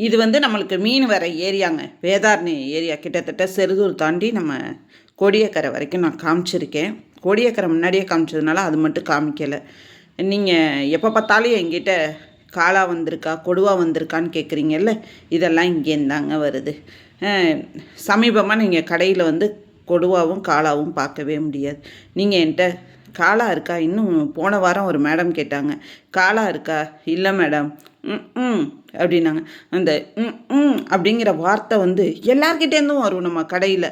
இது வந்து நம்மளுக்கு மீன் வர ஏரியாங்க, வேதாரண்ய ஏரியா. கிட்டத்தட்ட செருதூர் தாண்டி நம்ம கோடியக்கரை வரைக்கும் நான் காமிச்சிருக்கேன். கோடியக்கரை முன்னாடியே காமிச்சதுனால அது மட்டும் காமிக்கலை. நீங்கள் எப்போ பார்த்தாலும் என்கிட்ட காளா வந்திருக்கா, கொடுவா வந்திருக்கான்னு கேட்குறீங்கல்ல, இதெல்லாம் இங்கேருந்தாங்க வருது. சமீபமாக நீங்கள் கடையில் வந்து கொடுவாவும் காளாவும் பார்க்கவே முடியாது. நீங்கள் என்கிட்ட காளா இருக்கா, இன்னும் போன வாரம் ஒரு மேடம் கேட்டாங்க, காளா இருக்கா, இல்லை மேடம், ம் அப்படின்னாங்க. அந்த அப்படிங்கிற வார்த்தை வந்து எல்லார்கிட்டேருந்தும் வரும் நம்ம கடையில்.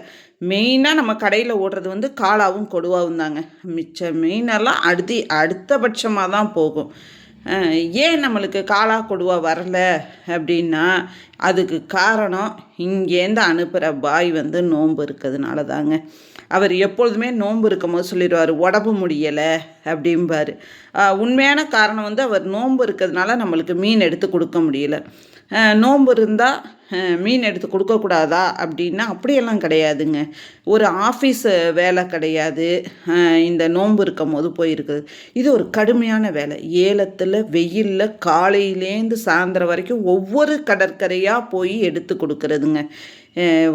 மெயினாக நம்ம கடையில் ஓடுறது வந்து காளாவும் கொடுவாவும் தாங்க. மிச்ச மெயினெல்லாம் அடுத்தபட்சமாக தான் போகும். ஏன் நம்மளுக்கு காளா கொடுவா வரல அப்படின்னா, அதுக்கு காரணம் இங்கேருந்து அனுப்புகிற பாய் வந்து நோன்பு இருக்கிறதுனால தாங்க. அவர் எப்பொழுதுமே நோன்பு இருக்கும் போது சொல்லிடுவார், உடம்பு முடியலை அப்படிம்பார். உண்மையான காரணம் வந்து அவர் நோன்பு இருக்கிறதுனால நம்மளுக்கு மீன் எடுத்து கொடுக்க முடியல. நோன்பு இருந்தால் மீன் எடுத்து கொடுக்கக்கூடாதா அப்படின்னா அப்படியெல்லாம் கிடையாதுங்க. ஒரு ஆஃபீஸ் வேலை கிடையாது, இந்த நோன்பு இருக்கும் போது போயிருக்குது. இது ஒரு கடுமையான வேலை. ஏலத்தில் வெயிலில் காலையிலேருந்து சாயந்தரம் வரைக்கும் ஒவ்வொரு கடற்கரையாக போய் எடுத்து கொடுக்குறதுங்க.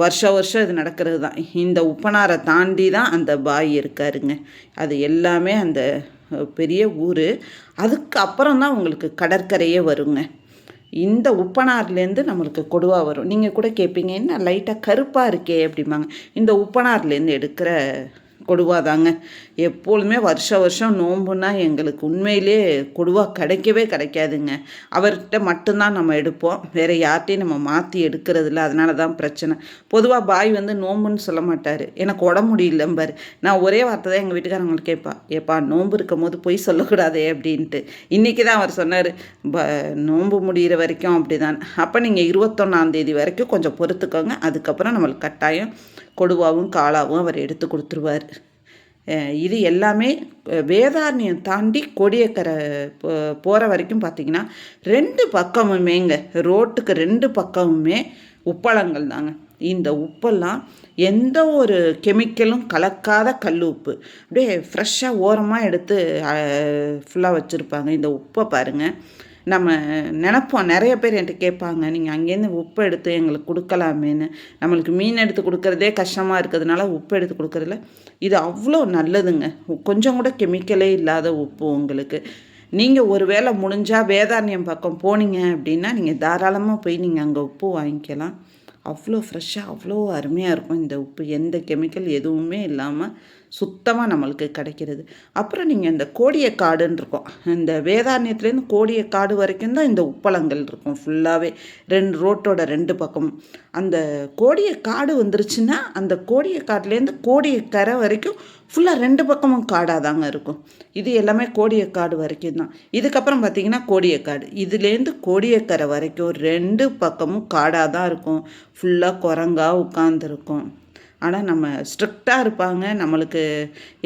வருஷம் இது நடக்கிறது தான். இந்த உப்பனாரை தாண்டி தான் அந்த பாய் இருக்காருங்க. அது எல்லாமே அந்த பெரிய ஊர். அதுக்கப்புறம் தான் உங்களுக்கு கடற்கரையே வருங்க. இந்த உப்பனார்லேருந்து நம்மளுக்கு கொடுவா வரும். நீங்கள் கூட கேட்பீங்க, என்ன லைட்டாக கருப்பாக இருக்கே அப்படிம்பாங்க. இந்த உப்பனார்லேருந்து எடுக்கிற கொடுவா தாங்க. எப்பொழுதுமே வருஷம் நோம்புனா எங்களுக்கு உண்மையிலே கொடுவா கிடைக்காதுங்க. அவர்கிட்ட மட்டும்தான் நம்ம எடுப்போம், வேறு யார்கிட்டையும் நம்ம மாற்றி எடுக்கிறதில்ல. அதனால தான் பிரச்சனை. பொதுவாக பாய் வந்து நோம்புன்னு சொல்ல மாட்டார், எனக்கு உடம்பு முடியலம்பார். நான் ஒரே வார்த்தை தான் எங்கள் வீட்டுக்காரங்களுக்கு ஏப்பா நோம்பு இருக்கும் போது போய் சொல்லக்கூடாதே அப்படின்ட்டு. இன்றைக்கி தான் அவர் சொன்னார், நோம்பு முடிகிற வரைக்கும் அப்படி தான். அப்போ நீங்கள் 21ஆம் தேதி வரைக்கும் கொஞ்சம் பொறுத்துக்கோங்க, அதுக்கப்புறம் நம்மளுக்கு கட்டாயம் கொடுவாவும் காளாவும் அவர் எடுத்து கொடுத்துருவார். இது எல்லாமே வேதாரண்யம் தாண்டி கோடியக்கரை போகிற வரைக்கும் பார்த்திங்கன்னா 2 பக்கமுமேங்க, ரோட்டுக்கு 2 பக்கமுமே உப்பளங்கள் தாங்க. இந்த உப்பெல்லாம் எந்த ஒரு கெமிக்கலும் கலக்காத கல் உப்பு, அப்படியே ஃப்ரெஷ்ஷாக ஓரமாக எடுத்து ஃபுல்லாக வச்சுருப்பாங்க. இந்த உப்பை பாருங்கள். நம்ம நினப்போம், நிறைய பேர் என்கிட்ட கேட்பாங்க, நீங்கள் அங்கேருந்து உப்பு எடுத்து எங்களுக்கு கொடுக்கலாமேன்னு. நம்மளுக்கு மீன் எடுத்து கொடுக்குறதே கஷ்டமாக இருக்கிறதுனால உப்பு எடுத்து கொடுக்குறதில்ல. இது அவ்வளோ நல்லதுங்க. கொஞ்சம் கூட கெமிக்கலே இல்லாத உப்பு உங்களுக்கு. நீங்கள் ஒரு வேளை முடிஞ்சால் வேதாரண்யம் பக்கம் போனீங்க அப்படின்னா நீங்கள் தாராளமாக போய் நீங்கள் அங்கே உப்பு வாங்கிக்கலாம். அவ்வளோ ஃப்ரெஷ்ஷாக அவ்வளோ அருமையாக இருக்கும் இந்த உப்பு. எந்த கெமிக்கல் எதுவுமே இல்லாமல் சுத்தமாக நம்மளுக்கு கிடைக்கிறது. அப்புறம் நீங்கள் இந்த கோடியக்காடுன்னு இருக்கும், இந்த வேதாரண்யத்துலேருந்து கோடியக்காடு வரைக்கும் தான் இந்த உப்பளங்கள் இருக்கும் ஃபுல்லாகவே, ரோட்டோட 2 பக்கமும். அந்த கோடியக்காடு வந்துருச்சுன்னா அந்த கோடியக்காட்டுலேருந்து கோடியக்கரை வரைக்கும் ஃபுல்லாக 2 பக்கமும் காடாக தாங்க இருக்கும். இது எல்லாமே கோடியக்காடு வரைக்கும் தான். இதுக்கப்புறம் பார்த்திங்கன்னா கோடியக்காடு, இதுலேருந்து கோடியக்கரை வரைக்கும் 2 பக்கமும் காடாக தான் இருக்கும். ஃபுல்லாக குரங்கா உட்காந்துருக்கும். ஆனால் நம்ம ஸ்ட்ரிக்டாக இருப்பாங்க. நம்மளுக்கு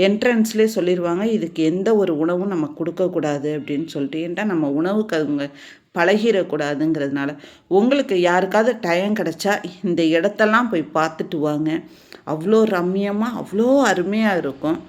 என்ட்ரன்ஸ்லேயே சொல்லிடுவாங்க, இதுக்கு எந்த ஒரு உணவும் நம்ம கொடுக்கக்கூடாது அப்படின்னு சொல்லிட்டு. ஏன்டா நம்ம உணவுக்கு அவங்க பழகிடக்கூடாதுங்கிறதுனால. உங்களுக்கு யாருக்காவது டைம் கிடச்சா இந்த இடத்தெல்லாம் போய் பார்த்துட்டு வாங்க. அவ்வளோ ரம்மியமாக அவ்வளோ அருமையாக இருக்கும்.